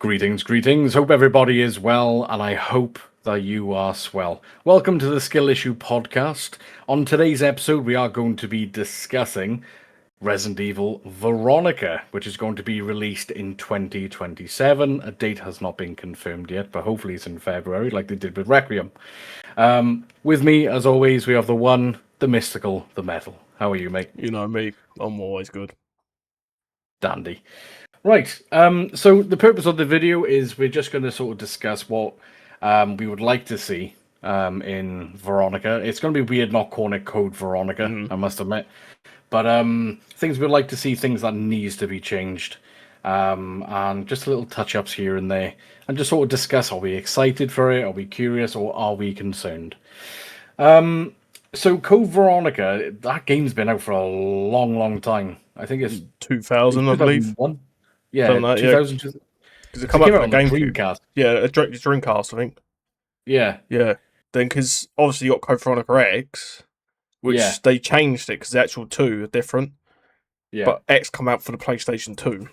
Greetings, greetings. Hope everybody is well, and I hope that you are swell. Welcome to the Skill Issue podcast. On today's episode, we are going to be discussing Resident Evil Veronica, which is going to be released in 2027. A date has not been confirmed yet, but hopefully it's in February, like they did with Requiem. With me, as always, we have the one, the mystical, the metal. How are you, mate? You know me, I'm always good. Dandy. Right, so the purpose of the video is we're just going to sort of discuss what we would like to see in Veronica. It's going to be weird not calling it Code Veronica, I must admit. But things we'd like to see, things that needs to be changed, and just little touch-ups here and there, and just sort of discuss, are we excited for it, are we curious, or are we concerned? So Code Veronica, that game's been out for a long, long time. I think it's 2000, I believe. Yeah, 2000. Because it came out on the GameCube. Dreamcast. Yeah, Dreamcast, I think. Yeah. Yeah. Then, because obviously you got Code Veronica X, which they changed it because the actual two are different. Yeah. But X come out for the PlayStation 2.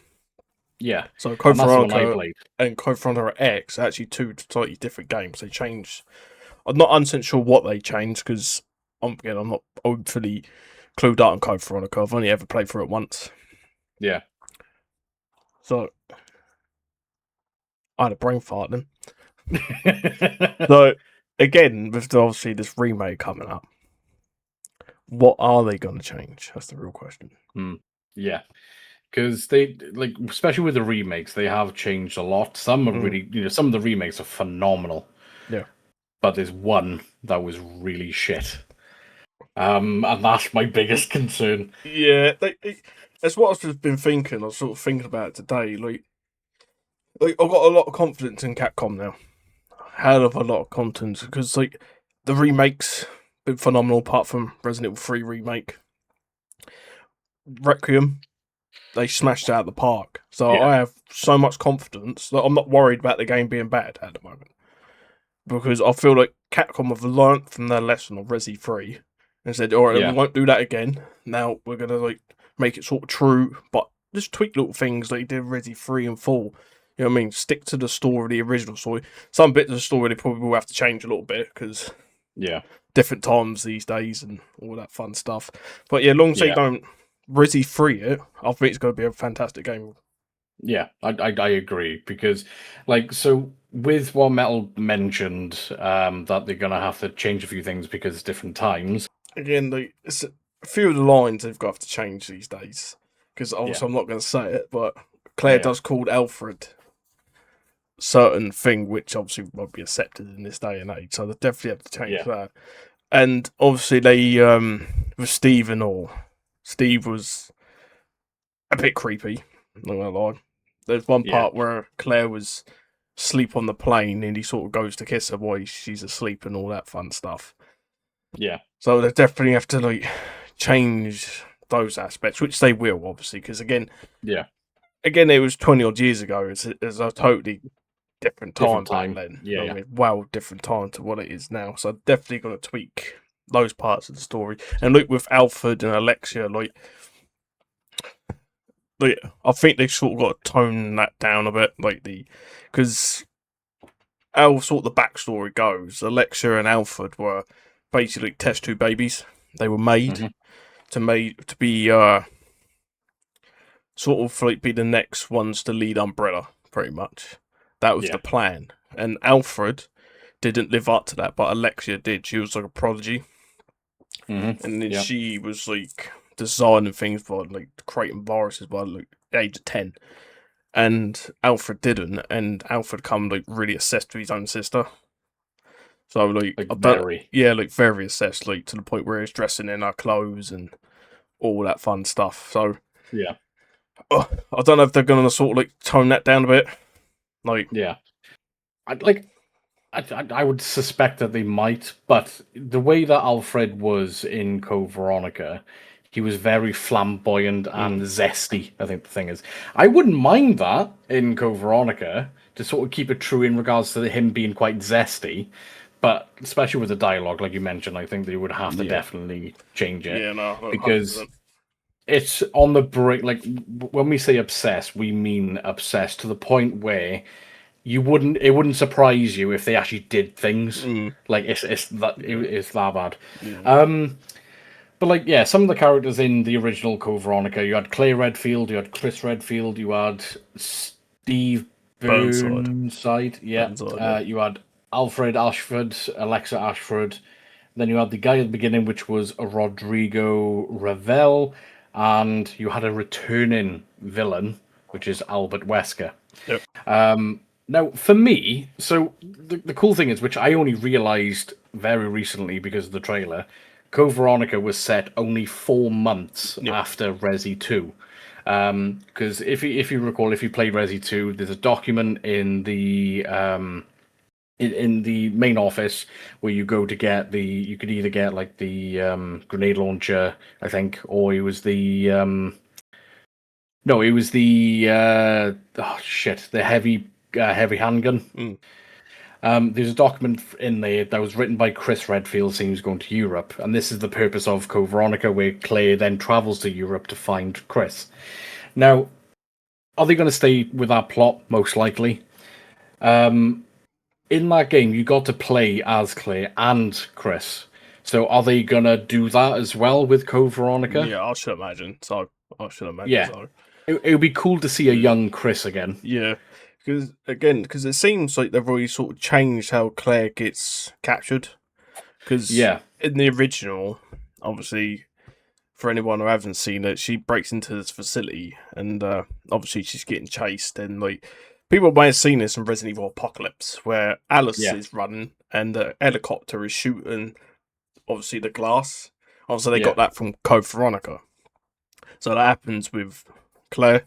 Yeah. So Code Veronica and Code Veronica X are actually two slightly different games. They changed. I'm not 100% sure what they changed because I'm not overly clued up on Code Veronica. I've only ever played through it once. Yeah. So I had a brain fart then. So again, with obviously this remake coming up, what are they going to change? That's the real question. Yeah, because they especially with the remakes, they have changed a lot. Some are really, some of the remakes are phenomenal. Yeah, but there's one that was really shit. And that's my biggest concern. Yeah, that's what I've been thinking. I was sort of thinking about it today. Like I've got a lot of confidence in Capcom now. Hell of a lot of confidence because the remakes been phenomenal. Apart from Resident Evil 3 remake, Requiem, they smashed it out of the park. So I have so much confidence that I'm not worried about the game being bad at the moment because I feel like Capcom have learnt from their lesson of Resi 3 and said, "All right, we won't do that again. Now we're gonna make it sort of true, but just tweak little things like they did Resi 3 and 4." You know what I mean? Stick to the story, the original story. Some bits of the story they probably will have to change a little bit because different times these days and all that fun stuff. But yeah, long as they don't Resi 3 it, I think it's going to be a fantastic game. Yeah, I agree because so with what Metal mentioned, that they're going to have to change a few things because it's different times. Again, it's a few of the lines they've got to change these days because obviously I'm not going to say it, but Claire does call Alfred certain thing which obviously won't be accepted in this day and age, so they definitely have to change that. And obviously they with Steve and all, Steve was a bit creepy, not gonna lie. There's one part where Claire was asleep on the plane and he sort of goes to kiss her while she's asleep and all that fun stuff. Yeah, so they definitely have to change those aspects, which they will obviously, because again it was 20 odd years ago. It's a totally different time back then. Different time to what it is now. So I'm definitely going to tweak those parts of the story. And look, with Alfred and Alexia, I think they sort of got to tone that down a bit, because how sort of the backstory goes. Alexia and Alfred were basically test tube babies. They were made to be sort of be the next ones to lead Umbrella, pretty much. That was the plan. And Alfred didn't live up to that, but Alexia did. She was like a prodigy. And then she was designing things by creating viruses by the age of 10. And Alfred didn't. And Alfred come really obsessed with his own sister. So very obsessed, to the point where he's dressing in her clothes and all that fun stuff. So I don't know if they're gonna sort of tone that down a bit. I would suspect that they might, but the way that Alfred was in Code Veronica, he was very flamboyant and zesty, I think the thing is. I wouldn't mind that in Code Veronica, to sort of keep it true in regards to him being quite zesty, but especially with the dialogue, like you mentioned, I think they would have to definitely change it. Yeah, no, 100%. Because it's on the brink. Like when we say obsessed, we mean obsessed to the point where it wouldn't surprise you if they actually did things. Mm. Like it's that bad. Yeah. But like yeah, some of the characters in the original Code Veronica, you had Claire Redfield, you had Chris Redfield, you had Steve Burnside. Burnside, yeah. Burnside, yeah. You had Alfred Ashford, Alexa Ashford. Then you had the guy at the beginning, which was Rodrigo Ravel, and you had a returning villain, which is Albert Wesker. Yep. Now, for me, so the cool thing is, which I only realised very recently because of the trailer, Code Veronica was set only 4 months Yep. after Resi 2. Because if you recall, if you play Resi 2, there's a document in the in the main office where you go to get you could either get like the grenade launcher, I think, or it was the no, it was the oh shit, the heavy handgun. Mm. There's a document in there that was written by Chris Redfield saying he was going to Europe, and this is the purpose of Code Veronica, where Claire then travels to Europe to find Chris. Now, are they going to stay with that plot? Most likely. In that game, you got to play as Claire and Chris. So are they going to do that as well with Code Veronica? Yeah, I should imagine. So I should imagine Yeah. so. It would be cool to see a young Chris again. Yeah, because it seems like they've already sort of changed how Claire gets captured. Because in the original, obviously, for anyone who hasn't seen it, she breaks into this facility, and obviously she's getting chased. And like people may have seen this in Resident Evil Apocalypse, where Alice is running and the helicopter is shooting, obviously the glass. Also, they got that from Code Veronica. So that happens with Claire.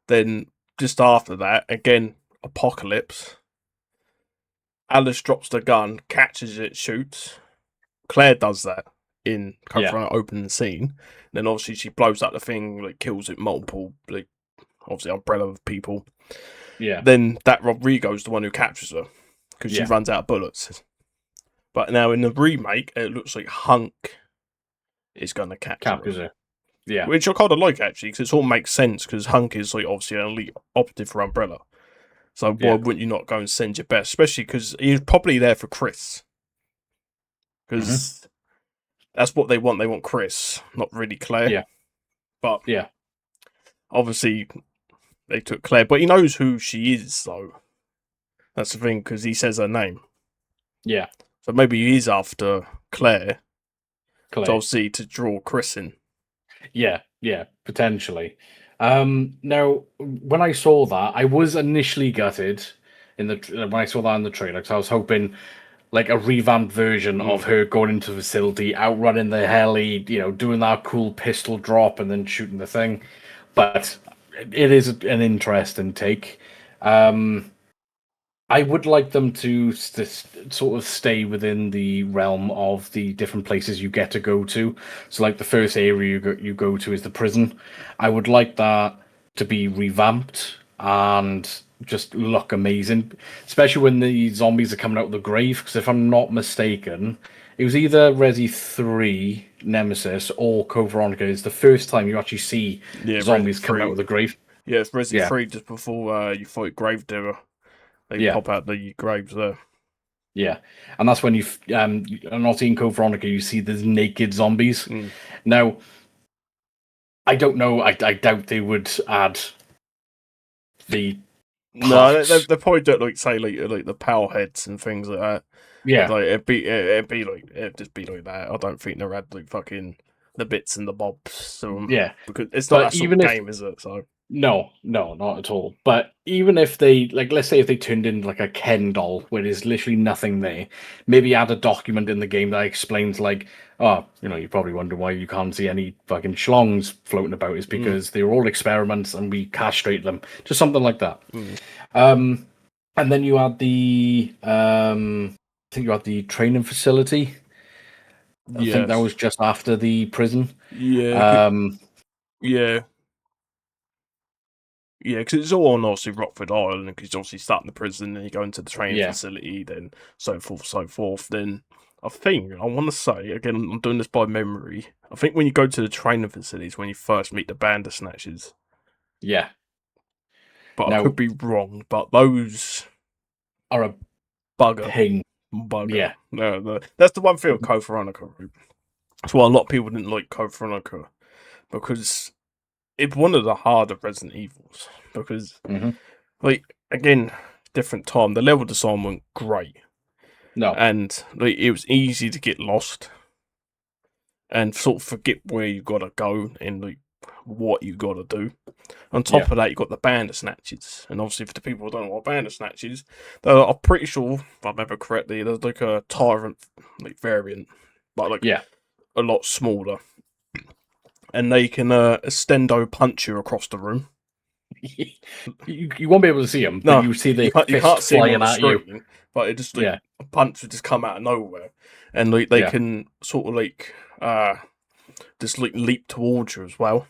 Then just after that, again, Apocalypse. Alice drops the gun, catches it, shoots. Claire does that in Code Veronica opening scene. Then obviously she blows up the thing, like kills it multiple, like obviously umbrella of people. Yeah. Then that Rodrigo's the one who captures her because she runs out of bullets. But now in the remake, it looks like Hunk is going to capture her. Yeah. Which I kind of like, actually, because it all makes sense, because Hunk is like obviously an elite operative for Umbrella. So why wouldn't you not go and send your best? Especially because he's probably there for Chris. Because that's what they want. They want Chris, not really Claire. Yeah. But obviously they took Claire. But he knows who she is, though. That's the thing, because he says her name. Yeah. So maybe he is after Claire. To obviously to draw Chris in. Yeah, potentially. Now, when I saw that, I was initially gutted when I saw that in the trailer, because I was hoping like a revamped version of her going into the facility, outrunning the heli, doing that cool pistol drop and then shooting the thing. But it is an interesting take. I would like them to sort of stay within the realm of the different places you get to go to. So, like the first area you go to is the prison. I would like that to be revamped and just look amazing, especially when the zombies are coming out of the grave. Because if I'm not mistaken, it was either Resi 3 Nemesis or Code Veronica is the first time you actually see zombies coming out of the grave. Yeah, it's Resi 3 just before you fight Gravedigger. They pop out the graves there. Yeah, and that's when not in Code Veronica, you see these naked zombies. Now, I don't know. I doubt they would add the parts. No, they probably don't like the power heads and things like that. Yeah, like it'd just be like that. I don't think they're add like fucking the bits and the bobs. Because it's not that sort of game, is it? So. No, not at all. But even if they, like, let's say if they turned in like a Ken doll where there's literally nothing there, maybe add a document in the game that explains, like, you probably wonder why you can't see any fucking schlongs floating about. Is because they were all experiments and we castrate them. Just something like that. And then you had I think you had the training facility. I think that was just after the prison. Yeah. Yeah, because it's all on obviously Rockford Island, because you obviously start in the prison, then you go into the training facility, then so forth. Then I think I want to say again. I'm doing this by memory. I think when you go to the training facilities, when you first meet the Bandersnatchers. Yeah. But I Now, could be wrong. But those are a bugger. pain. Bugger. Yeah. No, that's the one thing with Code Veronica. That's why a lot of people didn't like Code Veronica, because it's one of the harder Resident Evils. Because, like, again, different time. The level design went great. No. And like, it was easy to get lost and sort of forget where you gotta go and like what you gotta do. On top of that, you got the Bandersnatches, and obviously for the people who don't know what Bandersnatches, I'm pretty sure, if I remember correctly, there's like a tyrant like variant, but like a lot smaller, and they can extendo punch you across the room. You won't be able to see them, but you see their you can't fist see them flying on the at you. screen, but it just like a punch would just come out of nowhere, and like they can sort of like just like leap towards you as well.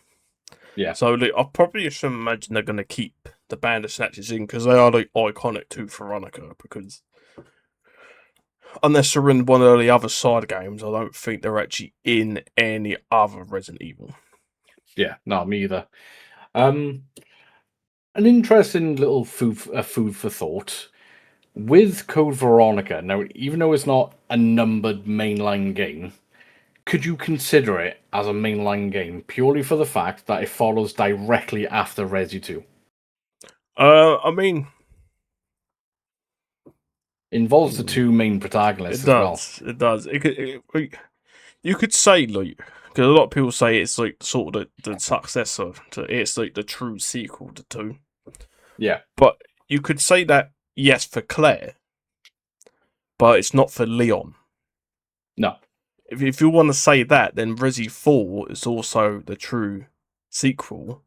Yeah. So like, I probably should imagine they're going to keep the Bandersnatchers in because they are like iconic to Veronica. Because unless they're in one of the other side games, I don't think they're actually in any other Resident Evil. Yeah, no, me either. An interesting little food for thought with Code Veronica. Now, even though it's not a numbered mainline game, could you consider it as a mainline game purely for the fact that it follows directly after Resi 2? I mean, Involves the two main protagonists it as well. does. It does. You could say like, because a lot of people say it's like sort of the successor to, it's like the true sequel to 2. Yeah. But you could say that, yes, for Claire, but it's not for Leon. No. If you want to say that, then Resi 4 is also the true sequel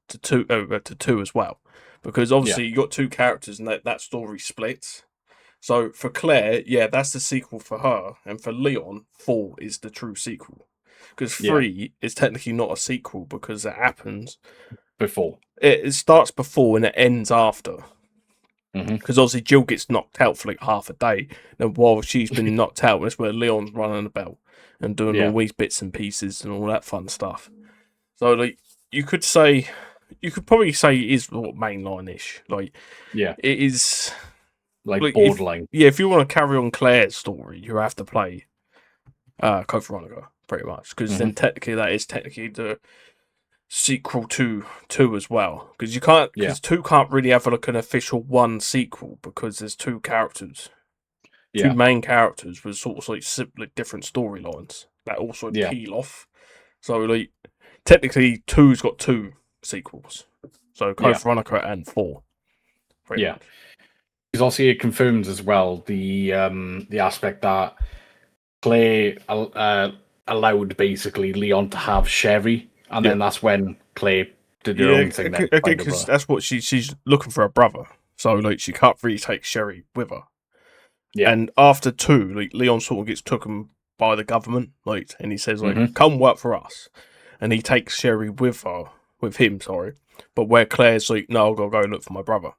to 2 as well. Because obviously you got two characters and that story splits. So for Claire, yeah, that's the sequel for her. And for Leon, 4 is the true sequel. Because 3 is technically not a sequel because it happens before. It starts before and it ends after. Because obviously Jill gets knocked out for like half a day. And while she's been knocked out, that's where Leon's running about and doing all these bits and pieces and all that fun stuff. So like you could probably say it is mainline-ish. Like it is like borderline. If you want to carry on Claire's story, you have to play Code Veronica pretty much because then technically that is technically the sequel to 2 as well, because you can't, because 2 can't really have like an official 1 sequel because there's 2 characters, 2 main characters with sort of like different storylines that also peel off. So like technically 2's got 2 sequels, so Code Veronica and 4. Much. Because obviously it confirms as well the aspect that Claire allowed basically Leon to have Sherry. And then that's when Claire did her own thing. Because that's what she's looking for a brother. So like she can't really take Sherry with her. Yeah. And after 2, like Leon sort of gets taken by the government, like, and he says like, "Come work for us," and he takes Sherry with him. But where Claire's like, "No, I've got to go look for my brother."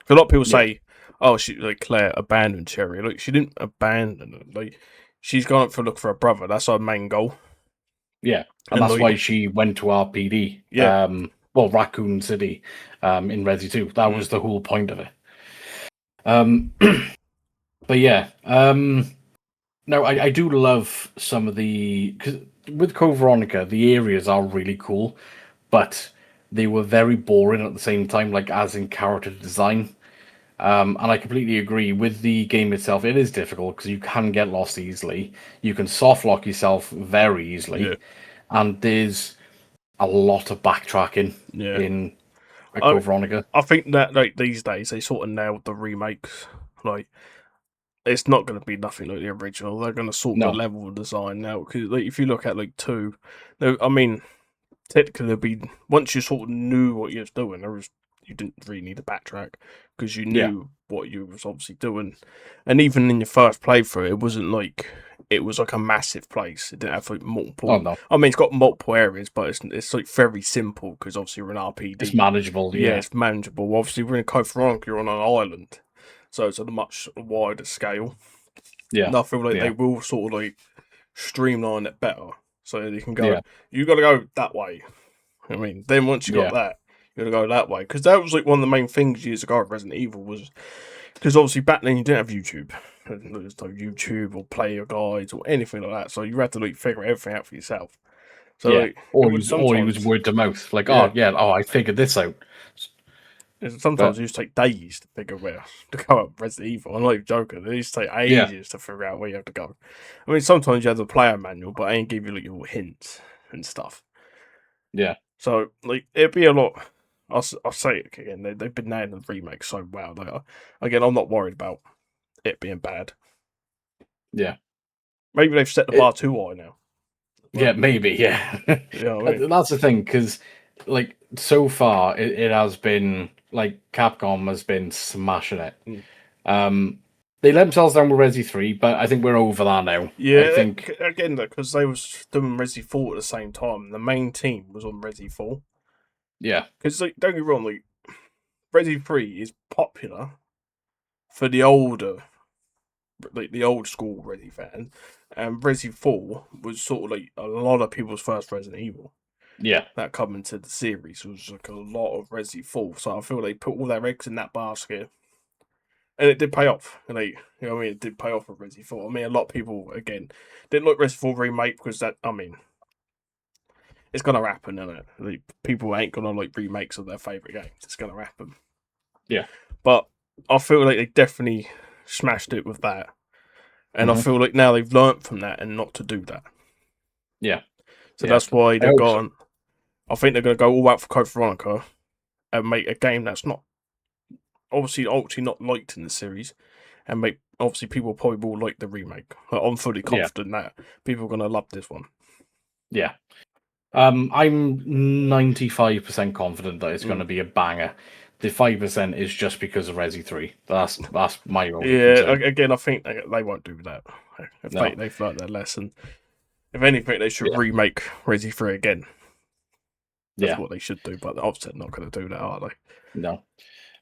A lot of people say, "Oh, Claire abandoned Sherry." Like she didn't abandon her. Like she's gone up for look for her brother. That's her main goal. Yeah, and that's why she went to RPD. Yeah. Raccoon City, in Resi 2. That was the whole point of it. But yeah, no, I do love some of because with Code Veronica, the areas are really cool, but they were very boring at the same time, like as in character design. And I completely agree with the game itself. It is difficult because you can get lost easily. You can soft lock yourself very easily, and there's a lot of backtracking in Code Veronica. I think that like these days they sort of nailed the remakes. Like it's not going to be nothing like the original. They're going to sort the level of design now. Because like, if you look at like 2, I mean, technically there'd be once you sort of knew what you was doing, you didn't really need to backtrack because you knew what you was obviously doing. And even in your first playthrough, it wasn't like it was like a massive place. It didn't have like multiple. Oh, no. I mean, it's got multiple areas, but it's like very simple because obviously we're in RPD. It's manageable. Yeah, it's manageable. Obviously, we're in Code Veronica. You're on an island, so it's on a much wider scale. Yeah. And I feel like Yeah. they will sort of like streamline it better, so you can go. Yeah. You got to go that way. I mean, then once you got Yeah. that, you got to go that way, because that was like one of the main things years ago of Resident Evil was because obviously back then you didn't have YouTube. There was no YouTube or player guides or anything like that, so you had to like figure everything out for yourself. So Yeah. like, it would Or he was sometimes, word to mouth. Like, yeah, oh yeah, oh I figured this out. sometimes But it used to take days to figure where to go up Resident Evil. I'm not even joking. It used to take yeah. ages to figure out where you have to go. I mean, sometimes you had the player manual, but I ain't give you like your hints and stuff. Yeah. So like, it'd be a lot. I'll say it again. They've been nailing the remake so well. Like, again, I'm not worried about it being bad. Yeah. Maybe they've set the bar too high now. Yeah, maybe, yeah. You know what I mean? That's the thing, because like so far it has been like Capcom has been smashing it. Mm. They let themselves down with Resi 3, but I think we're over that now. I Yeah, think again, because they was doing Resi 4 at the same time. The main team was on Resi 4. yeah. Because like, don't get me wrong, like Resi 3 is popular for the older, like the old school Resi fans, and Resi 4 was sort of like a lot of people's first Resident Evil. Yeah. That come into the series was like a lot of Resi 4, so I feel they put all their eggs in that basket. And it did pay off. And they, you know what I mean? It did pay off with Resi 4. I mean, a lot of people, again, didn't like Resi 4 remake because that, I mean, it's going to happen, isn't it? Like, people ain't going to like remakes of their favourite games. It's going to happen. Yeah. But I feel like they definitely smashed it with that. And I feel like now they've learnt from that and not to do that. Yeah. So Yeah. that's why I they've hope so. gone. I think they're going to go all out for Code Veronica and make a game that's not obviously not liked in the series, and make obviously people probably will like the remake. Like, I'm fully confident that people are going to love this one. Yeah. I'm 95% confident that it's going to be a banger. The 5% is just because of Resi 3. That's my only concern. Again, I think they won't do that. If No. they've learned their lesson. If anything, they should remake Resi 3 again. That's what they should do, but obviously they're not going to do that, are they? No.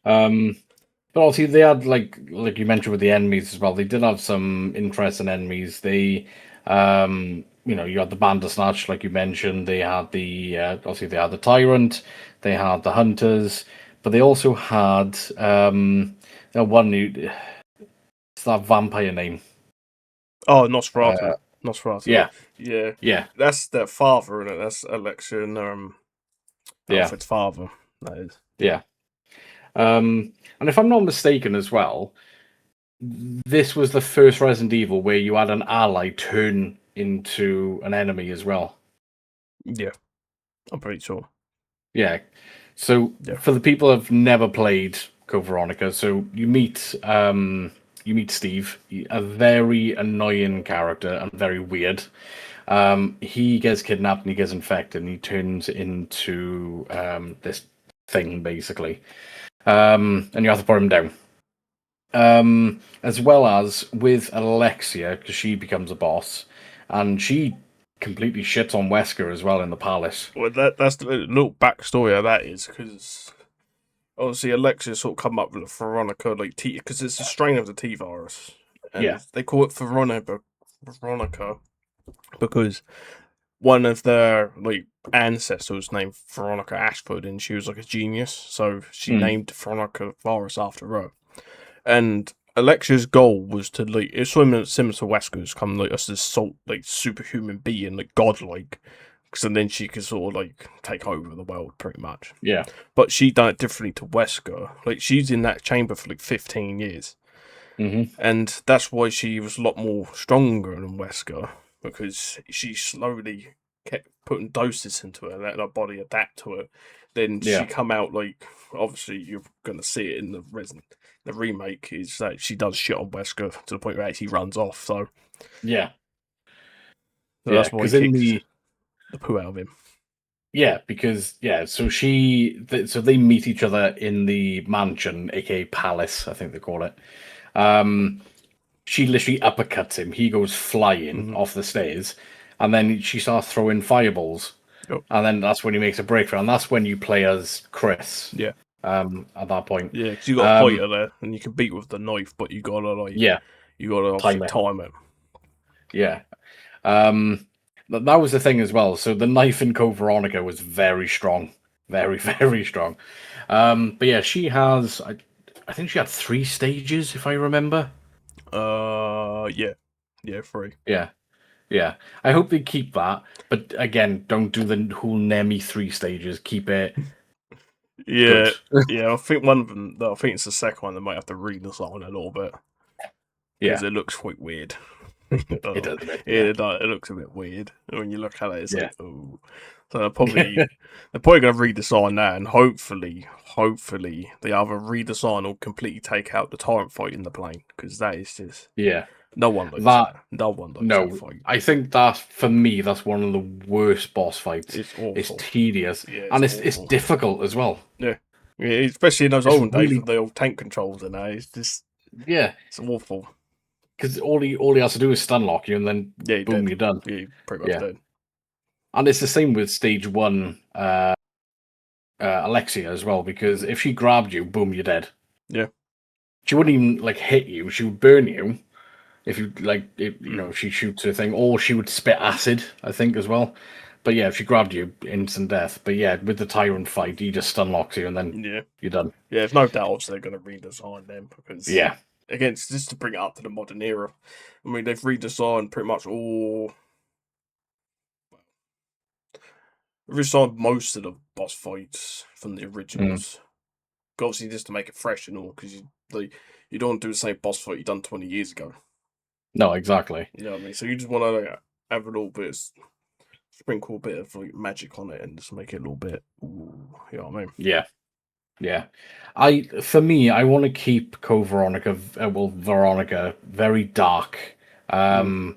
But obviously they had like you mentioned with the enemies as well. They did have some interesting enemies. They, you had the Bandersnatch, like you mentioned. They had the obviously they had the Tyrant. They had the Hunters, but they also had one new. It's that vampire name. Oh, Nosferatu. Nosferatu. Yeah, Yeah. yeah, That's their father, isn't it? That's Alexia and Alfred's father. That is. yeah. And if I'm not mistaken as well, this was the first Resident Evil where you had an ally turn into an enemy as well. Yeah, I'm pretty sure. Yeah. So for the people who've never played Code Veronica, so you meet Steve, a very annoying character and very weird. He gets kidnapped and he gets infected and he turns into this thing basically. And you have to put him down. As well as with Alexia, because she becomes a boss, and she completely shits on Wesker as well in the palace. Well, that's the little backstory of that is because obviously Alexia sort of come up with Veronica like T because it's a strain of the T virus, and they call it Veronica because one of their like ancestors named Veronica Ashford, and she was like a genius, so she named Veronica virus after her. And Alexia's goal was to like it's similar to Wesker's, come like as this like superhuman being, like godlike, so then she could sort of like take over the world pretty much. Yeah. But she done it differently to Wesker. Like she's in that chamber for like 15 years. And that's why she was a lot more stronger than Wesker, because she slowly kept putting doses into her, letting her body adapt to it. Then she come out like obviously you're gonna see it in the remake is that she does shit on Wesker to the point where he runs off. So that's why he kicks the poo out of him. Yeah, because so so they meet each other in the mansion, aka palace, I think they call it. She literally uppercuts him. He goes flying off the stairs, and then she starts throwing fireballs. And then that's when he makes a breakthrough, and that's when you play as Chris. Yeah. At that point. Yeah, because you got a fighter there, and you can beat with the knife, but you gotta like You got to obviously time it. Yeah. That was the thing as well. So the knife in Code Veronica was very strong, very very strong. But yeah, she has. I think she had 3 stages, if I remember. Yeah, 3. Yeah, yeah. I hope they keep that, but again, don't do the whole Nemi 3 stages. Keep it Yeah, good. yeah. I think one of them. I think it's the second one. They might have to redesign a little bit because Yeah, it looks quite weird. it Oh, does a bit. Yeah, it looks a bit weird when you look at it. It's yeah, like, oh, so they're probably gonna redesign that, and hopefully they either redesign or completely take out the tyrant fight in the plane because that is just yeah. no one likes That that. No one likes that no, fight. I think that for me, that's one of the worst boss fights. It's It's awful. tedious Yeah, it's and it's awful. difficult as well. Yeah. Yeah, especially in those It's olden days really with the old tank controls and that. It's just yeah, it's awful. because all he has to do is stun lock you, and then Yeah, you're boom, dead. you're done. Yeah, you're pretty much Yeah, dead. and it's the same with stage one, Alexia as well. Because if she grabbed you, boom, you're dead. Yeah. She wouldn't even like hit you; she would burn you if you Mm. if she shoots her thing, or she would spit acid, I think as well. But yeah, if she grabbed you, instant death. But yeah, with the tyrant fight, he just stun locks you, and then Yeah. you're done. Yeah, there's no doubt they're going to redesign them because, Yeah. again, it's just to bring it up to the modern era. I mean, they've redesigned pretty much all. Redesigned most of the boss fights from the Mm. originals. Obviously, just to make it fresh and all, because you don't want to do the same boss fight you done 20 years ago. No, exactly. You know what I mean? So you just want to have a little bit, sprinkle a bit of like magic on it and just make it a little bit. Ooh, you know what I mean? Yeah. Yeah. For me, I want to keep Code Veronica, Veronica, very dark. Mm,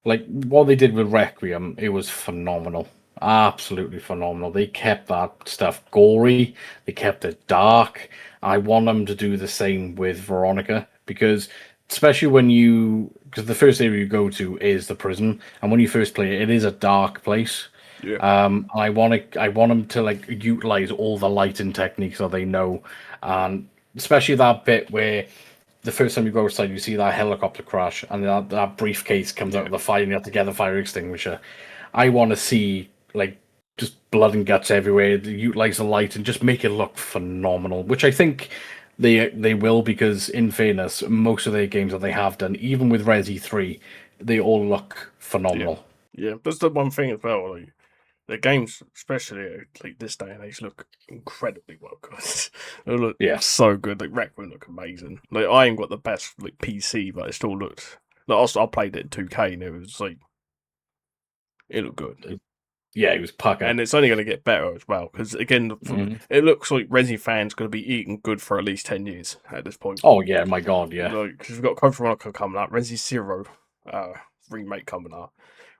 Like what they did with Requiem, it was phenomenal. Absolutely phenomenal. They kept that stuff gory, they kept it dark. I want them to do the same with Veronica because, especially because the first area you go to is the prison, and when you first play it, it is a dark place. yeah, I want them to like utilize all the lighting techniques that they know, and especially that bit where the first time you go outside, you see that helicopter crash, and that briefcase comes out yeah, of the fire, and you have to get the fire extinguisher. I want to see like just blood and guts everywhere. Utilize the light and just make it look phenomenal, which I think they will because, in fairness, most of their games that they have done, even with Resi 3, they all look yeah, phenomenal. yeah. That's the one thing as well. Like the games, especially like this day and age, look incredibly well good. They look Yeah. so good. Like Requiem look amazing. Like I ain't got the best like PC, but it still looked. Like also, I played it in 2K and it was like it looked good. Yeah, it was pucker. And it's only going to get better as well because again, Hmm. it looks like Resi fans going to be eating good for at least 10 years at this point. Oh yeah, my god, yeah. Like because we've got Code Veronica coming out, Resi Zero remake coming out,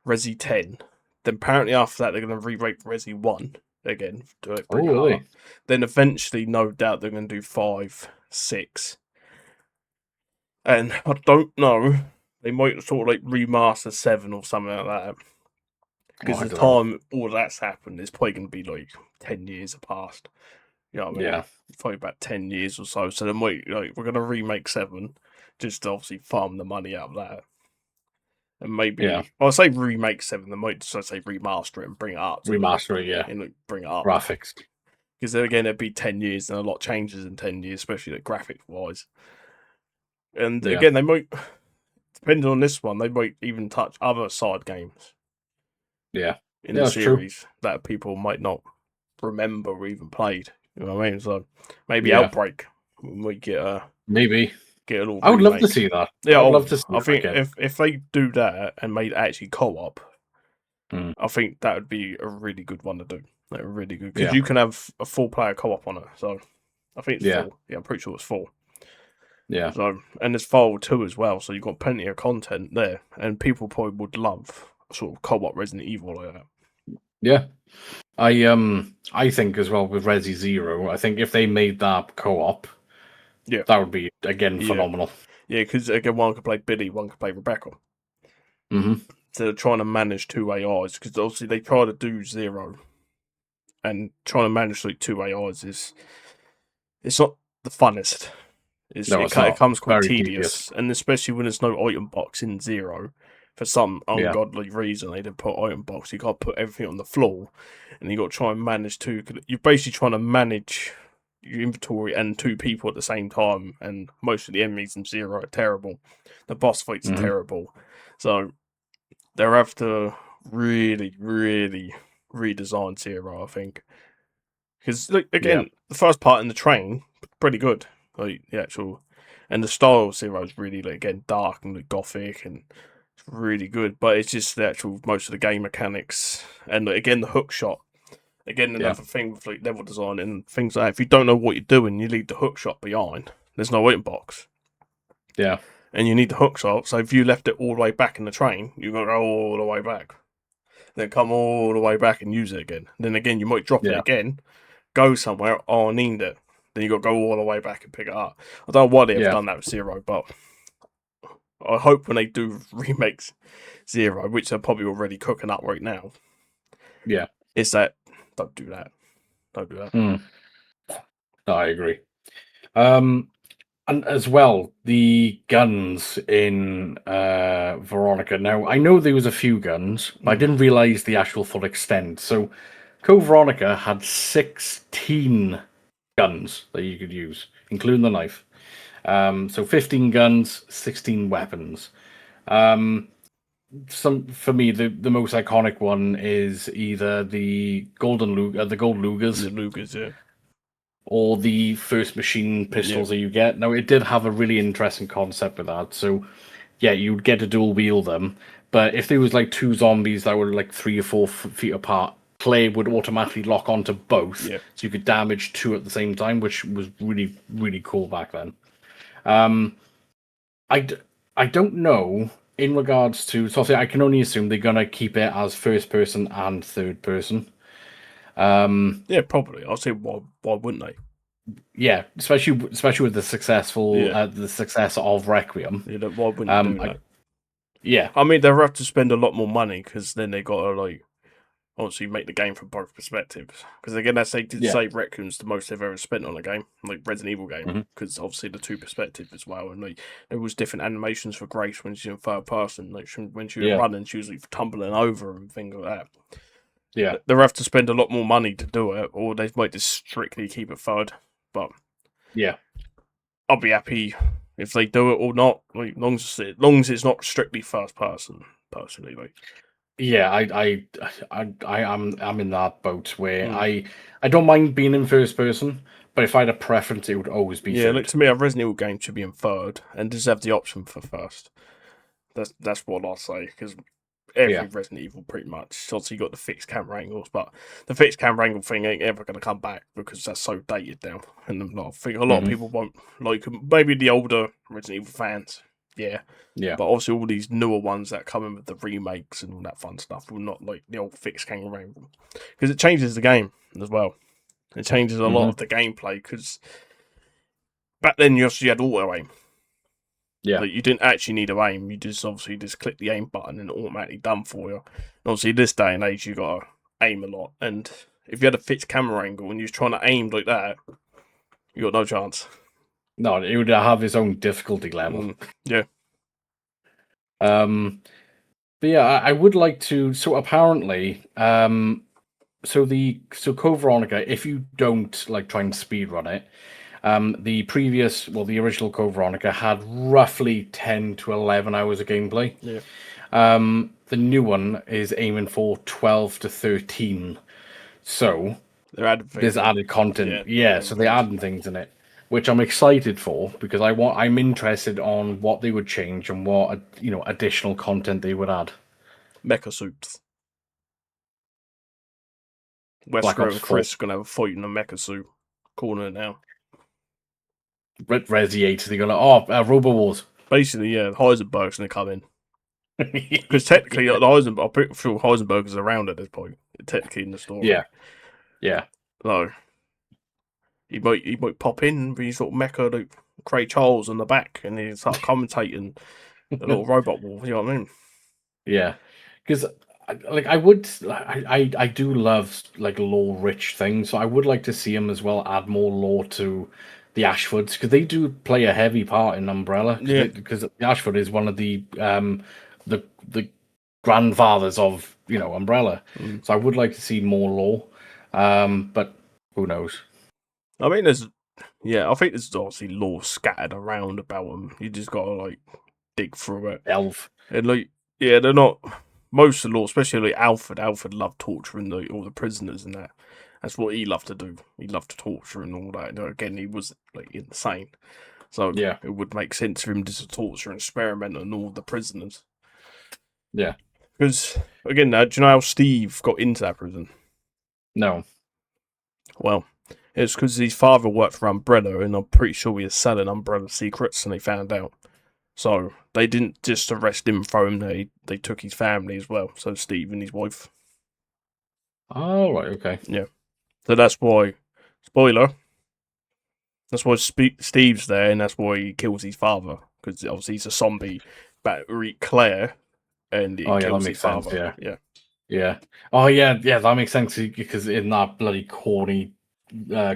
Resi 10. Then apparently after that they're going to remake Resi 1 again to like, bring Oh it up. really? Then eventually, no doubt they're going to do 5, 6, and I don't know. They might sort of like remaster 7 or something like that. Oh, Because I the don't know. time all that's happened, it's probably going to be like 10 years have passed. You know what I mean? Yeah, Probably about 10 years or so. So then we're going to remake 7, just to obviously farm the money out of that. And yeah. maybe, I'll say remake 7, they might just say remaster it and bring it up to like, Remaster it, yeah. and like, bring it up. Graphics. Because then again, it'd be 10 years and a lot changes in 10 years, especially like graphics wise. And Yeah. again, they might, depending on this one, they might even touch other side games Yeah. in Yeah, the that's true. series that people might not remember or even played. You know what I mean? So maybe Yeah. Outbreak we Maybe. get a little I would love to remake. see that. Yeah, I'd love to see I that think again. if they do that and made actually co-op, Mm. I think that would be a really good one to do. Like, really good because Yeah. you can have a full player co-op on it. So I think it's Yeah. full. Yeah, I'm pretty sure it's full. Yeah. So and it's full too as well. So you've got plenty of content there, and people probably would love sort of co-op Resident Evil like that. Yeah. I think as well with Resi Zero, I think if they made that co-op, Yeah, that would be again yeah, phenomenal. yeah. Because again, one could play Billy, one could play Rebecca. Hmm. So they're trying to manage 2 AIs because obviously they try to do Zero, and trying to manage like 2 AIs is it's not the funnest. No, It it's not. comes It's quite very tedious. tedious, and especially when there's no item box in Zero. For some Yeah. ungodly reason, they didn't put item box. You can't put everything on the floor, and you got to try and manage two. You're basically trying to manage your inventory and two people at the same time. And most of the enemies in Zero are terrible. The boss fights are terrible, so they'll have to really, really redesign Zero, I think. Because like Yeah. again, the first part in the train, pretty good. Like the actual, and the style of Zero is really like again dark and like, gothic and it's really good. But it's just the actual most of the game mechanics and like, again the hook shot. Again, Yeah. another thing with like level design and things like that. If you don't know what you're doing, you leave the hook shot behind. There's no item box. Yeah. And you need the hook shot. So if you left it all the way back in the train, you got to go all the way back. Then come all the way back and use it again. Then again, you might drop it Yeah. again, go somewhere. Oh, I need it. Then you got to go all the way back and pick it up. I don't know why they've Yeah. done that with Zero, but I hope when they do remakes Zero, which they're probably already cooking up right now, Yeah. is that don't do that. Don't do that. No, I agree. And as well, the guns in Veronica. Now, I know there was a few guns, but I didn't realize the actual full extent. So, Code Veronica had 16 guns that you could use, including the knife. So 15 guns, 16 weapons. Some for me, the most iconic one is either the the gold The Lugers, Lugas, yeah. or the first machine Yeah. pistols that you get. Now, it did have a really interesting concept with that. So, yeah, you'd get to dual wield them, but if there was like two zombies that were like 3 or 4 feet apart, play would automatically lock onto both, Yeah. so you could damage two at the same time, which was really really cool back then. I d- I don't know in regards to, so obviously I can only assume they're gonna keep it as first person and third person. Yeah, probably. I'll say why wouldn't they? Yeah, especially with Yeah. the success of Requiem. You know, why wouldn't you do I, that? yeah, I mean, they'll have to spend a lot more money because then they got to like obviously make the game from both perspectives. Because again, as they did yeah, say, Requiem's the most they've ever spent on a game, like Resident Evil game, hmm because obviously the two perspective as well, and like there was different animations for Grace when she's in third person, like when she was yeah, running, she was like tumbling over and things like that. yeah, They'll have to spend a lot more money to do it, or they might just strictly keep it third. But yeah, I'll be happy if they do it or not, like long as it's not strictly first person. Personally, like. yeah. I'm in that boat where Mm. I don't mind being in first person, but if I had a preference, it would always be Yeah, like third. to me, a Resident Evil game should be in third and just have the option for first. That's what I'll say because Yeah, every Resident Evil pretty much. Obviously, you got the fixed camera angles, but the fixed camera angle thing ain't ever going to come back because that's so dated now. And I think a lot of hmm people won't like 'em. Maybe the older Resident Evil fans, yeah. yeah, But obviously, all these newer ones that come in with the remakes and all that fun stuff will not like the old fixed camera angle because it changes the game as well. It changes a lot hmm of the gameplay because back then you actually had auto aim. yeah, Like you didn't actually need to aim. You just obviously just click the aim button and it automatically done for you. And obviously this day and age you gotta aim a lot. And if you had a fixed camera angle and you was trying to aim like that, you got no chance. no, it would have its own difficulty level. Yeah. But yeah, I would like to. So apparently, so Code Veronica, if you don't like try and speedrun it, the original Code Veronica had roughly 10 to 11 hours of gameplay. Yeah. The new one is aiming for 12 to 13. So They're adding there's things in. added content. Yeah, they're Yeah, adding so they're things. adding things in it, which I'm excited for because I'm interested on what they would change and what additional content they would add. Mecha suits. Black Wesker Ops and 4, Chris gonna have a fight in a mecha suit. Corner now. Resi 8, they're gonna Robo Wars. Basically, yeah, Heisenberg's gonna come in. Because technically, Yeah. I'm pretty sure Heisenberg is around at this point. Technically, in the story. Yeah, yeah, So he might pop in and be sort of mecha like Craig Charles on the back, and he start commentating the little robot war. You know what I mean? yeah. Because I do love like lore rich things, so I would like to see him as well add more lore to Ashfords, because they do play a heavy part in Umbrella. Yeah. Because Ashford is one of the grandfathers of Umbrella. Mm. So I would like to see more lore, but who knows? I mean, I think there's obviously lore scattered around about them. You just gotta like dig through it. Elf. And like, yeah, they're not most of the law, especially like Alfred. Alfred loved torturing all the prisoners and that. That's what he loved to do. He loved to torture and all that. And again, he was like insane, so Yeah. it would make sense for him just to torture and experiment on all the prisoners. Yeah. Because again, do you know how Steve got into that prison? No. Well, it's because his father worked for Umbrella, and I'm pretty sure he was selling Umbrella secrets, and they found out. So they didn't just arrest him and throw him there. They took his family as well. So Steve and his wife. Oh, right. Okay. Yeah. So that's why, spoiler, that's why Steve's there, and that's why he kills his father. Because obviously he's a zombie that will eat Claire, and he Oh, yeah, that kills his makes sense. father. Yeah. Yeah. Yeah. Oh, yeah. Yeah, that makes sense because in that bloody corny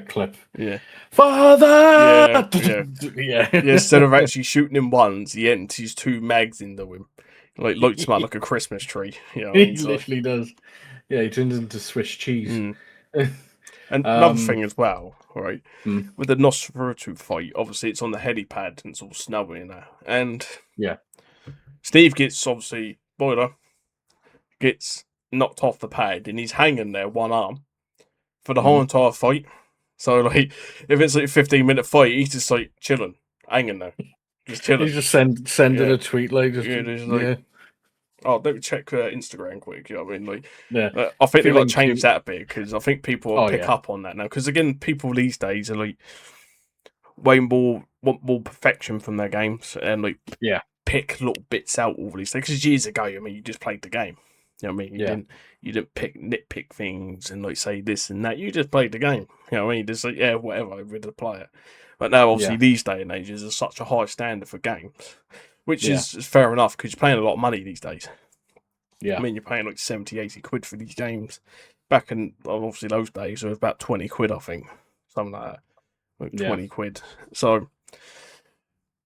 clip, Yeah. Father. Yeah. Yeah. Yeah. Yeah. Instead of actually shooting him once, he empties 2 mags into him. Like, lights him up like a Christmas tree. You know what I mean? He literally does. Yeah, he turns into Swiss cheese. Mm. And another thing as well, right? Hmm. With the Nosferatu fight, obviously it's on the helipad and it's all snowy now. And Yeah. Steve gets, obviously, spoiler, gets knocked off the pad and he's hanging there, one arm, for the whole entire fight. So, like, if it's like a 15-minute fight, he's just like chilling, hanging there, just chilling. He's just sending Yeah. a tweet like, just, Yeah, just like, oh, let me check Instagram quick. You know what I mean? Like, yeah. I think they've got to Feeling change cute. that a bit because I think people will Oh, pick yeah. up on that now. Because again, people these days are like way more want more perfection from their games and like Yeah. pick little bits out all these things. Because years ago, I mean, you just played the game. You know what I mean? You didn't nitpick things and like say this and that. You just played the game. You know what I mean? Just like, yeah, whatever, I really play it. But now, obviously, Yeah. these day and ages, there's such a high standard for games, which Yeah. is fair enough because you're paying a lot of money these days. Yeah. I mean, you're paying like 70, 80 quid for these games. Back in, obviously, those days, it was about 20 quid, I think. Something like that. Like 20 quid. So,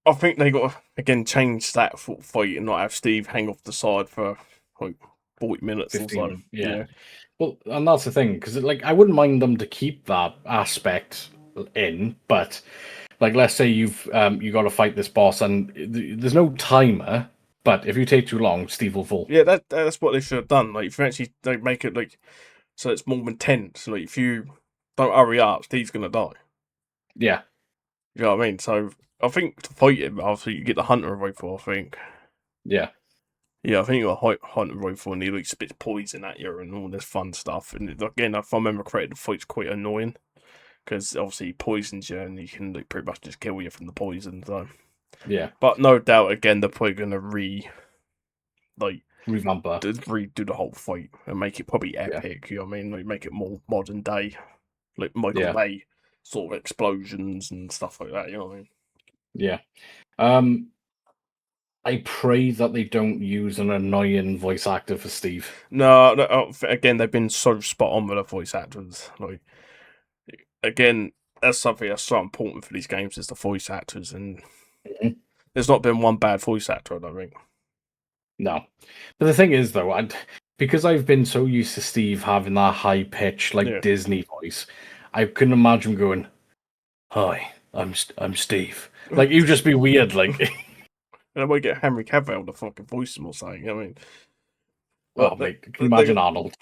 I think they got to, again, change that fight and not have Steve hang off the side for like 40 minutes 15, or so. yeah. Well, and that's the thing, because like I wouldn't mind them to keep that aspect in, but like let's say you've you got to fight this boss and there's no timer, but if you take too long, Steve will fall. Yeah, that's what they should have done. Like, if you actually like, make it like so it's more intense. Like, if you don't hurry up, Steve's gonna die. Yeah. You know what I mean? So I think to fight him, obviously you get the hunter rifle. I think. Yeah. Yeah, I think you got a hunter rifle and he like spits poison at you and all this fun stuff. And again, if I remember correctly, the fight's quite annoying because obviously he poisons you and he can like pretty much just kill you from the poison. So Yeah. but no doubt, again, they're probably gonna revamp that. redo the whole fight and make it probably epic. You know what I mean? Like make it more modern day, like Michael Bay sort of explosions and stuff like that. You know what I mean? Yeah. I pray that they don't use an annoying voice actor for Steve. No, again, they've been so spot on with the voice actors. Like, again, that's something that's so important for these games is the voice actors, and there's not been one bad voice actor, I don't think. No, but the thing is, though, because I've been so used to Steve having that high pitch like Disney voice, I couldn't imagine going, "Hi, I'm Steve." Like, you'd just be weird, like. And I might get Henry Cavill to fucking voice him or something. I mean, oh, mate, can you imagine Arnold?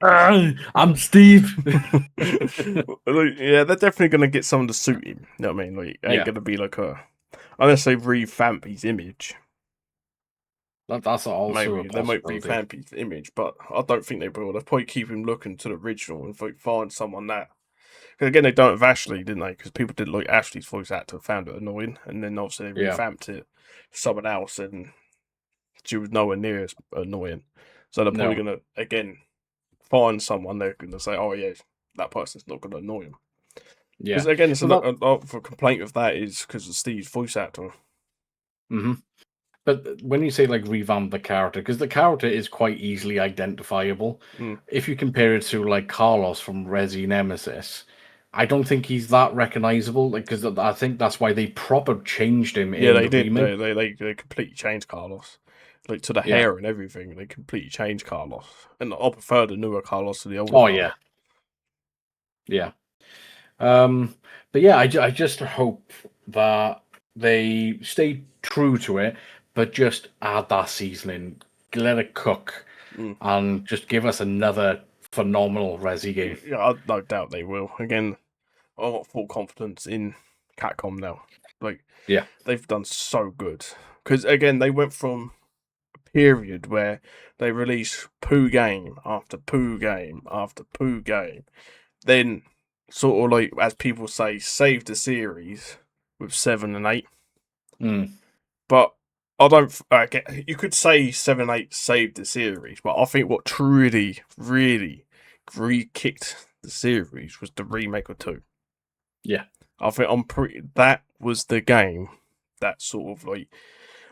I'm Steve. Yeah, they're definitely gonna get someone to suit him. You know what I mean? Like, ain't gonna be like unless they revamp his image. That's also maybe they might revamp his image, but I don't think they will. They'll probably keep him looking to the original and find someone that. Because again, they done it with Ashley, didn't they? Because people didn't like Ashley's voice actor, found it annoying, and then obviously they revamped it for someone else, and she was nowhere near as annoying. So they're probably gonna again find someone they're gonna say, "Oh yeah, that person's not gonna annoy him." Yeah. Because again, it's a lot of a complaint of that is because of Steve's voice actor. Mm-hmm. But when you say like revamp the character, because the character is quite easily identifiable. If you compare it to like Carlos from Resi Nemesis, I don't think he's that recognizable. Like, because I think that's why they proper changed him Yeah, in they the did. remake. They completely changed Carlos, like to the Yeah. hair and everything. They completely changed Carlos, and I prefer the newer Carlos to the older Oh Carlos. yeah. Yeah. But yeah, I just hope that they stay true to it, but just add that seasoning, let it cook, Mm. and just give us another phenomenal Resi game. Yeah, I no doubt they will. Again, I've got full confidence in Capcom now. Like, Yeah. they've done so good. Because, again, they went from a period where they released poo game after poo game after poo game. Then, sort of like, as people say, saved the series with 7 and 8. Mm. But I don't. You could say 7, 8 saved the series, but I think what truly, really re-kicked the series was the remake of 2. Yeah. I think I'm pretty. That was the game that sort of like.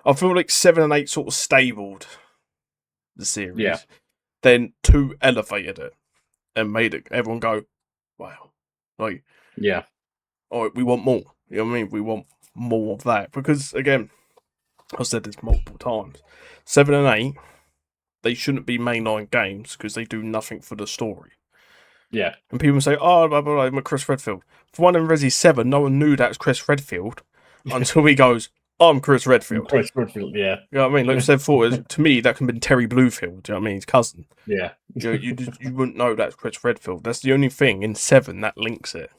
I feel like 7 and 8 sort of stabled the Yeah. series. Then 2 elevated it and made it everyone go, wow, like, Yeah. all right, we want more. You know what I mean? We want more of that because again, I've said this multiple times. 7 and 8, they shouldn't be mainline games because they do nothing for the story. Yeah. And people say, oh, blah, blah, blah, I'm a Chris Redfield. For one in Resi 7, no one knew that was Chris Redfield until he goes, I'm Chris Redfield. Chris Redfield, yeah. You know what I mean? Like I said before, to me, that could have been Terry Bluefield. Do you know what I mean? His cousin. Yeah. You wouldn't know that's Chris Redfield. That's the only thing in 7 that links it.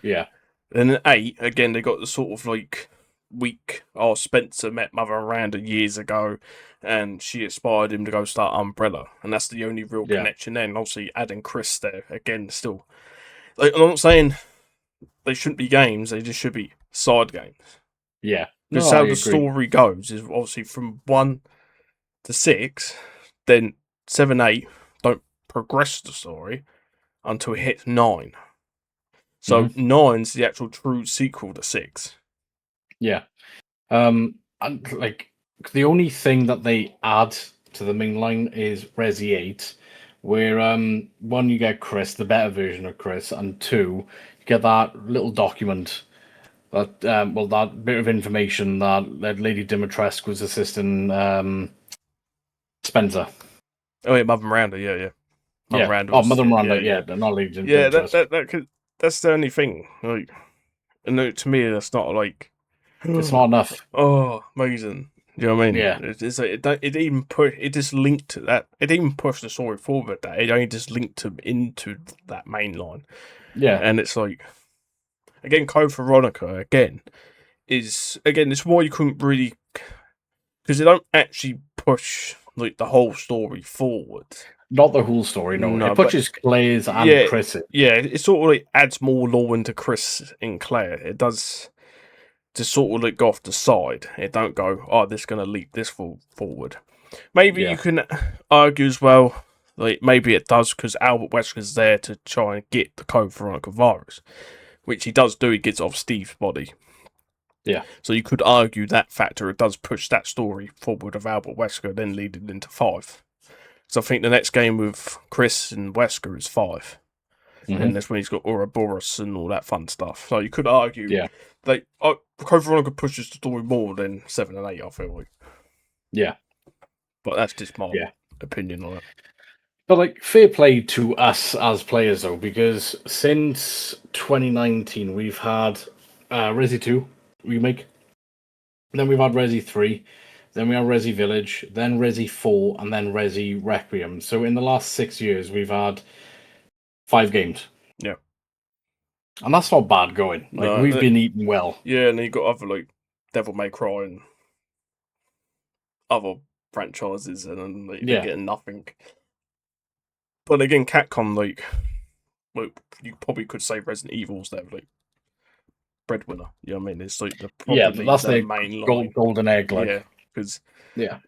Yeah. And in 8, again, they got the sort of like weak. Oh, Spencer met Mother Miranda years ago, and she inspired him to go start Umbrella, and that's the only real Yeah. connection. Then, obviously, adding Chris there again, still. Like, I'm not saying they shouldn't be games; they just should be side games. Yeah. Because No, I how the agree. story goes is obviously from 1 to 6, then 7, 8 don't progress the story until it hits 9. So Mhm. 9's the actual true sequel to 6. Yeah. And like the only thing that they add to the main line is Resi 8, where one you get Chris, the better version of Chris, and two you get that little document that well that bit of information that Lady Dimitrescu was assisting Spencer. Oh yeah, Mother Miranda, yeah. Mother Yeah. Miranda Oh, was Mother Miranda. yeah. Yeah, not Lady Yeah, Dimitrescu. that could that's the only thing. Like, and to me, that's not like, It's not enough. oh, amazing. You know what I mean? Yeah. It's like, it even put it just linked to that. It even pushed the story forward. That it only just linked them into that main line, Yeah. and it's like again, Code Veronica again is again. It's why you couldn't really because they don't actually push like the whole story forward. Not the whole story, no. No, It but pushes Claire's and yeah, Chris in. yeah, it sort of like adds more lore into Chris and Claire. It does to sort of like go off the side. It don't go, oh, this is going to leap this forward. Maybe you Yeah. can argue as well, like maybe it does because Albert Wesker's there to try and get the Code Veronica virus, which he does do. He gets off Steve's body. Yeah. So you could argue that factor. It does push that story forward of Albert Wesker, then leading into 5. So I think the next game with Chris and Wesker is 5. Hmm. And that's when he's got Ouroboros and all that fun stuff. So you could argue Yeah. that Code Veronica pushes the story more than 7 and 8, I feel like. Yeah. But that's just my Yeah. opinion on it. But like fair play to us as players though, because since 2019 we've had Resi 2 remake, then we've had Resi 3, then we had Resi Village, then Resi 4, and then Resi Requiem. So in the last 6 years we've had 5 games. Yeah. And that's not bad going. Like No, we've been eating well. yeah, and then you got other like Devil May Cry and other franchises, and then they're Yeah. getting nothing. But again, Capcom, like you probably could say Resident Evil's their like breadwinner. You know what I mean? It's like Yeah, probably that's the their main line. golden egg, like. Yeah, because Yeah.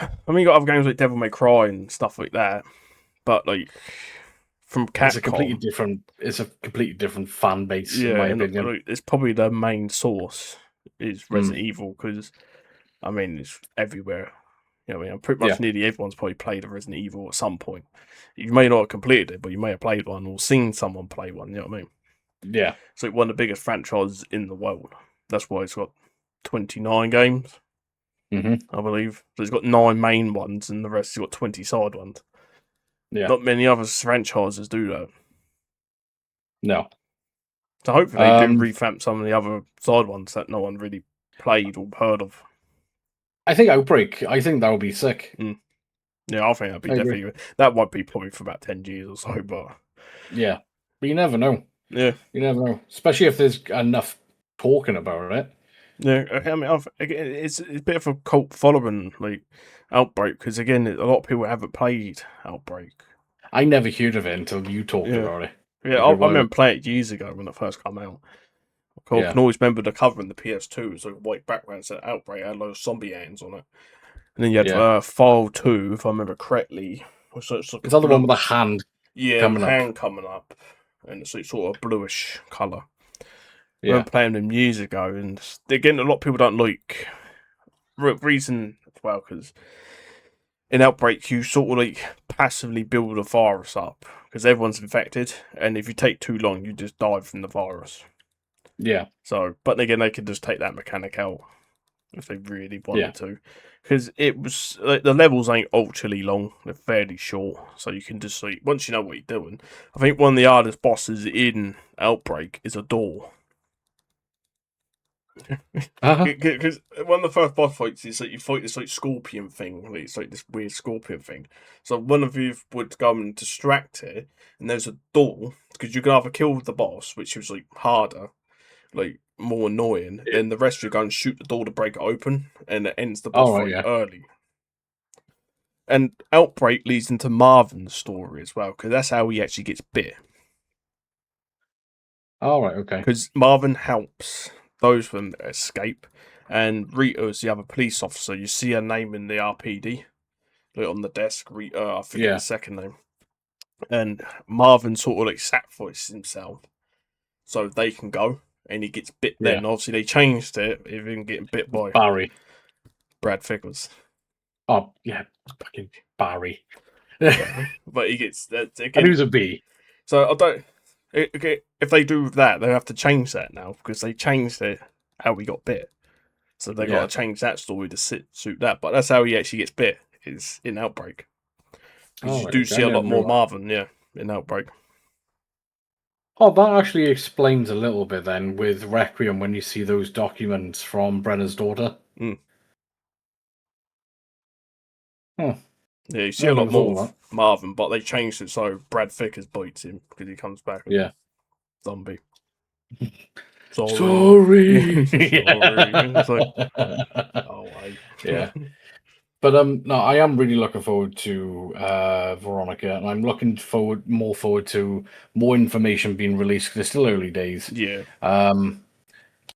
I mean, you got other games like Devil May Cry and stuff like that, but like from It's a completely Capcom, different fan base, in yeah, my and opinion. it's probably the main source is Mm. Resident Evil because I mean it's everywhere. You know, what I mean, pretty Yeah. much nearly everyone's probably played a Resident Evil at some point. You may not have completed it, but you may have played one or seen someone play one. You know what I mean? Yeah. It's like one of the biggest franchises in the world. That's why it's got 29 games, I believe. So it's got 9 main ones, and the rest has got 20 side ones. Yeah. Not many other franchises do that. No. So hopefully they do revamp some of the other side ones that no one really played or heard of. I think Outbreak. I think that would be sick. Yeah, I think that'd be definitely. That might be probably for about 10 years or so, but yeah, but you never know. Yeah, you never know, especially if there's enough talking about it. Yeah, I mean, it's a bit of a cult following, like Outbreak, because again, a lot of people haven't played Outbreak. I never heard of it until you talked about it. Yeah, I remember playing it years ago when it first came out. I can always remember the cover in the PS2. It was like a white background, said Outbreak, had loads of zombie hands on it. And then you had File 2, if I remember correctly. It's like the one with the hand coming up. And it's like sort of bluish colour. I Yeah. remember playing them years ago, and again, a lot of people don't like. Reason as well, because in Outbreak, you sort of like passively build a virus up because everyone's infected, and if you take too long, you just die from the virus. Yeah. So, but again, they could just take that mechanic out if they really wanted to, because it was like, the levels ain't ultraly long; they're fairly short, so you can just like once you know what you're doing. I think one of the hardest bosses in Outbreak is a door. Because one of the first boss fights is that you fight this like scorpion thing. It's like this weird scorpion thing. So one of you would go and distract it, and there's a door because you can either kill the boss, which was like harder, like more annoying, and the rest of you go and shoot the door to break it open, and it ends the boss fight early. And Outbreak leads into Marvin's story as well, because that's how he actually gets bit. All right, okay. Because Marvin helps those of them escape, and Rita is the other police officer. You see her name in the RPD, like on the desk. Rita, I forget the second name. And Marvin sort of like sacrifices himself so they can go, and he gets bit. Then obviously they changed it, even getting bit by Brad Fickles. Oh yeah, fucking Barry. But he gets that again. And who's a B? So I don't. If they do that, they have to change that now because they changed it how he got bit. So they got to change that story to suit that. But that's how he actually gets bit, is in Outbreak. Because you do see a lot more Marvin, in Outbreak. Oh, that actually explains a little bit then with Requiem when you see those documents from Brenna's daughter. Yeah, you see a lot more Marvin, but they changed it so Brad Vickers bites him because he comes back as zombie. Sorry. It's like, yeah. But no, I am really looking forward to Veronica, and I'm looking more forward to more information being released because it's still early days. Yeah.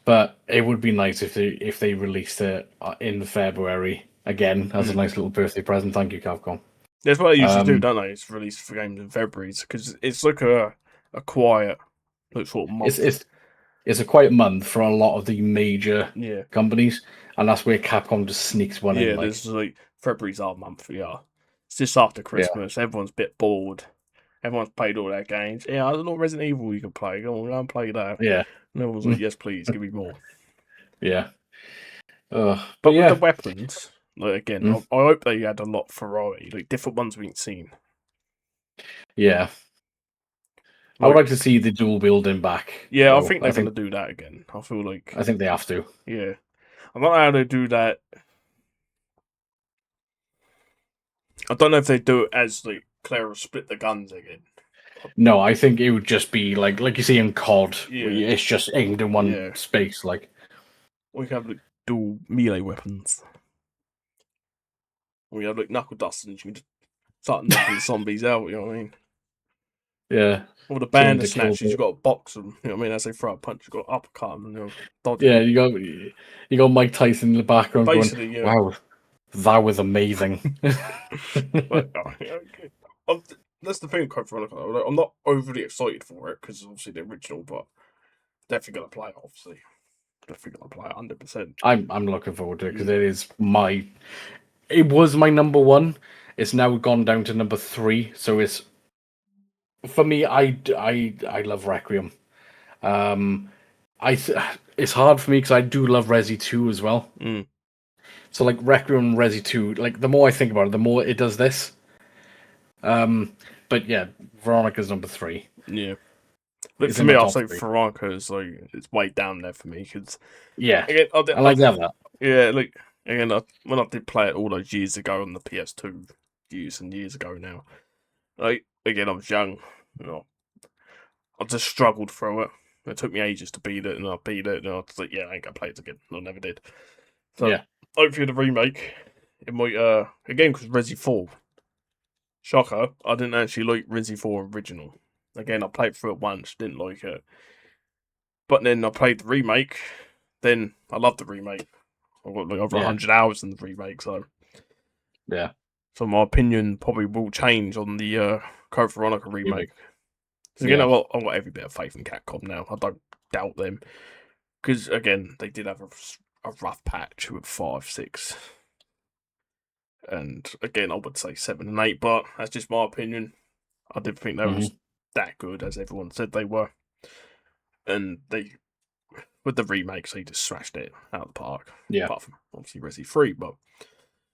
But it would be nice if they released it in February again as a nice little birthday present. Thank you, Capcom. That's what they usually do, don't they? It's released for games in February because it's like a quiet, like sort of month. It's a quiet month for a lot of the major companies, and that's where Capcom just sneaks one in. Yeah, there's like February's our month. Yeah, it's just after Christmas. Everyone's a bit bored. Everyone's played all their games. Yeah, I don't know Resident Evil you can play. Go on, play that. Yeah, and everyone's like, yes, please, give me more. Yeah. But with the weapons, like again, I hope they had a lot of variety, like different ones we ain't seen. Yeah. I would like to see the dual wielding back. Yeah, though. I think they're going to do that again. I feel like. I think they have to. Yeah. I don't know how they do that. I don't know if they do it as like Clara split the guns again. No, I think it would just be like you see in COD. It's just aimed in one space. Like we have like dual melee weapons. We have like knuckle dusters, and you can just start knocking zombies out. You know what I mean? Yeah. Or the Bandersnatchers, you got to box them. You know what I mean? As they throw a punch, you got to uppercut them. Dodge them. You got Mike Tyson in the background basically, going, "Wow, that was amazing." But, that's the thing, Code Veronica. I'm not overly excited for it because it's obviously the original, but definitely gonna play it. Obviously, definitely gonna play it 100%. I'm looking forward to it because it was my number one. It's now gone down to number 3, so it's for me. I love Requiem. It's hard for me because I do love Resi 2 as well. Mm. So like Requiem and Resi 2, like the more I think about it, the more it does this. But yeah, Veronica's number 3. Yeah. Like It's for in me, my I'll top say 3. Veronica is like it's way down there for me because Yeah, again, I like that. yeah, like again, when I did play it all those years ago on the PS2, years and years ago now. Like again, I was young, you know, I just struggled through it. It took me ages to beat it, and I beat it, and I was like, yeah, I ain't gonna play it again. I never did. So Yeah, hopefully the remake, it might again because Resi 4. Shocker, I didn't actually like Resi 4 original. Again, I played through it once, didn't like it. But then I played the remake. Then I loved the remake. I've got like over yeah, 100 hours in the remake, yeah, so my opinion probably will change on the Code Veronica remake. Because again, yeah. I've got every bit of faith in Capcom now. I don't doubt them. Because again, they did have a rough patch with 5, 6. And again, I would say 7 and 8, but that's just my opinion. I didn't think they was that good as everyone said they were. And they, with the remakes, they just smashed it out of the park. Yeah, Apart from obviously Resi 3, but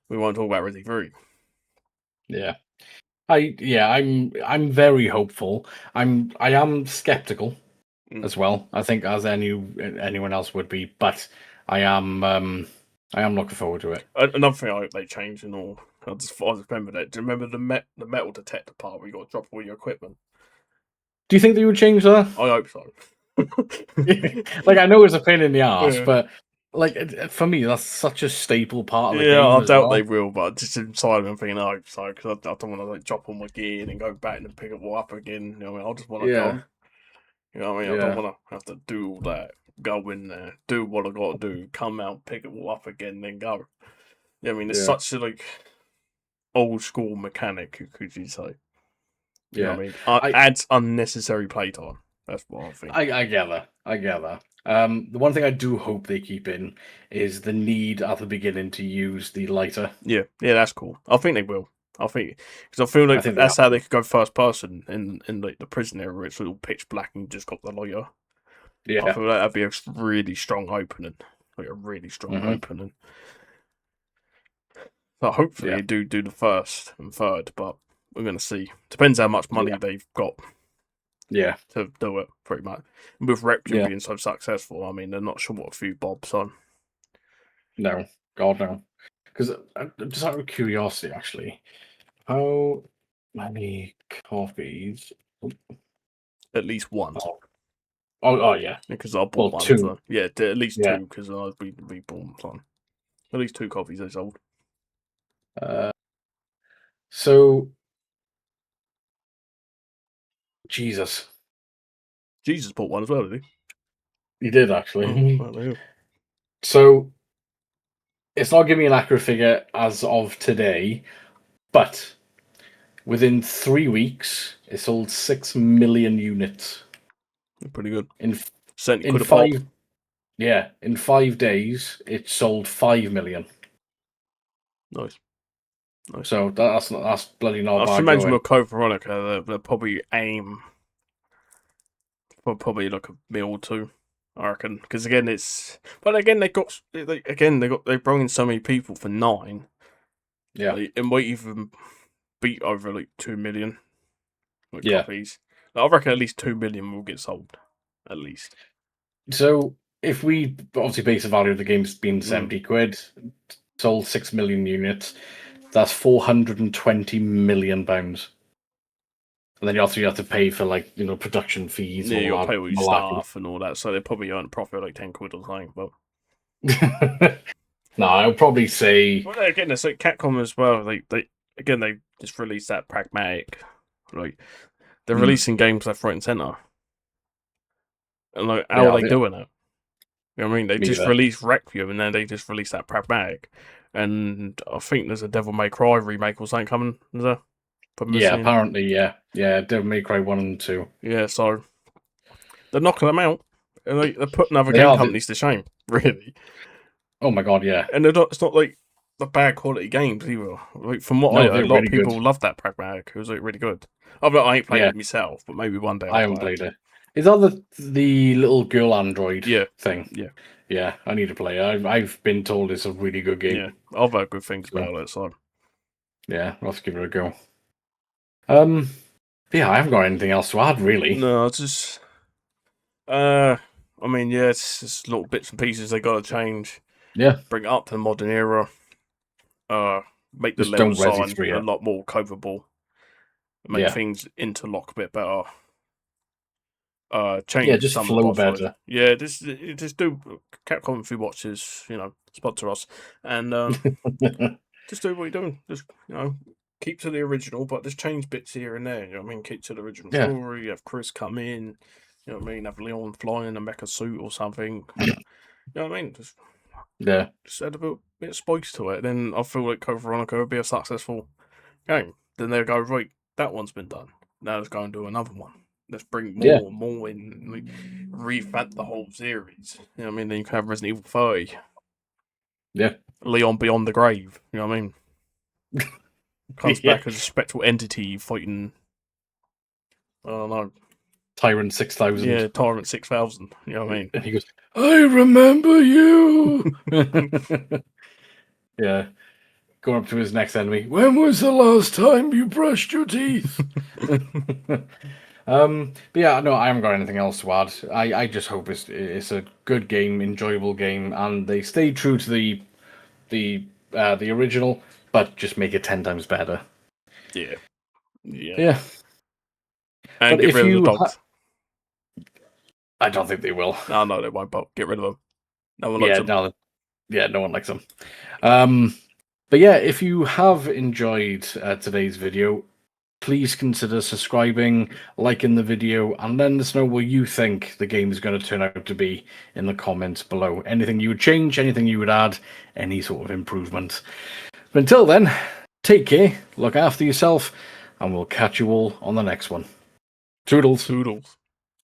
we won't talk about Resi 3. yeah. I'm very hopeful. I am skeptical as well. I think as anyone else would be, but I am looking forward to it. Another thing I hope they change and all. I just remember that. Do you remember the metal detector part where you got to drop all your equipment? Do you think they would change that? I hope so. Like I know it's a pain in the ass, Yeah. but like for me, that's such a staple part of the Yeah, game I as doubt well. they will, but just inside I'm thinking, I hope so, because I don't want to like drop all my gear and then go back and pick it all up again. You know what I mean? I just want to Yeah, go. You know what I mean? I don't yeah, want to have to do all that. Go in there, do what I got to do, come out, pick it all up again, then go. Yeah, I mean, it's yeah, such a like old school mechanic, could you say? You know yeah. what I mean? I Adds unnecessary playtime. That's what I think. I gather. I gather. The one thing I do hope they keep in is the need at the beginning to use the lighter. Yeah, that's cool. I think they will. I think because I feel I like think they that's have how to. they could go first person in like the prison area where it's all pitch black and you just got the lighter. I Yeah. feel like that'd be a really strong opening, like a really strong Hmm. opening. So hopefully Yeah. they do the first and third, but we're gonna see. Depends how much money Yeah. they've got Yeah. to do it, pretty much. And with Requiem Yeah. being so successful, I mean they're not sure what a few bobs on. No. God no. Because just out of curiosity, actually, how many copies? At least one. Oh, oh yeah. Because I bought Well, one, two. so yeah, at least Yeah. two because we bought one. At least 2 copies they sold. Uh, so Jesus, Jesus bought one as well, did he? he did Oh, actually. well, there you go. So it's not giving me an accurate figure as of today, but within 3 weeks, it sold 6 million units. Pretty good. In Certainly in could have pop. 5 yeah, in 5 days, it sold 5 million. Nice. So that's bloody not I should bad imagine going. with Code Veronica, they'll probably aim for probably like a meal or two. I reckon, because again, but again they brought in so many people for 9. Yeah, Like, it might even beat over like 2 million yeah. copies. Like, I reckon at least 2 million will get sold, at least. So if we obviously base the value of the game's been Mm. 70 quid, sold 6 million units, that's 420 million pounds. And then you have to pay for like production fees Yeah, and you got all to pay all your that staff and all that, so they probably earn a profit of like 10 quid or something. But malarkey. No, I would probably say well, again, it's like Capcom as well. They just released that pragmatic. Like they're releasing games left, right, and center. And like, they how are are they doing it? You know what I mean? They me just either. released Requiem and then they just released that pragmatic. And I think there's a Devil May Cry remake or something coming. Is there? Yeah, Missing. apparently, yeah. Devil May Cry 1 and 2. Yeah, so they're knocking them out. And they're putting other They game are. companies to shame, really. Oh my god, yeah. And it's not like the bad quality games either. Like from what I No, heard, they're a lot of really good. people love that pragmatic. It was like really good. I ain't played Yeah, it myself, but maybe one day I'll I haven't play it. played it. Is that the little girl android thing? Yeah. Yeah, I need to play it. I've been told it's a really good game. Yeah, I've heard good things about it, so yeah, let's give it a go. Yeah, I haven't got anything else to add, really. No, it's just I mean, yeah, it's just little bits and pieces they got to change. Yeah, bring it up to the modern era. Make the just level don't Resi design 3 a it. lot more coverable. Make things interlock a bit better. Change just some flow of the buffering. better. Yeah, just do Capcom if you watch this, sponsor us, and just do what you're doing. Just keep to the original, but just change bits here and there. You know what I mean? Keep to the original story. You have Chris come in. You know what I mean? Have Leon fly in a mecha suit or something. You know what I mean? Just add a bit of spice to it. Then I feel like Code Veronica would be a successful game. Then they'll go, right, that one's been done. Now let's go and do another one. Let's bring more and more in. Like, revamp the whole series. You know what I mean? Then you can have Resident Evil 30. Yeah. Leon Beyond the Grave. You know what I mean? Comes back as a spectral entity fighting. I don't know. Tyrant 6000. Yeah, Tyrant 6000. You know what I mean? And he goes, I remember you. yeah. Going up to his next enemy. When was the last time you brushed your teeth? But yeah, no, I haven't got anything else to add. I just hope it's a good game, enjoyable game, and they stay true to the original, but just make it 10 times better. Yeah. And but get rid of the dogs. I don't think they will. No, they won't. But get rid of them. No one likes them. No one likes them. But yeah, if you have enjoyed today's video, please consider subscribing, liking the video, and letting us know what you think the game is going to turn out to be in the comments below. Anything you would change, anything you would add, any sort of improvement. But until then, take care, look after yourself, and we'll catch you all on the next one. Toodles. Toodles.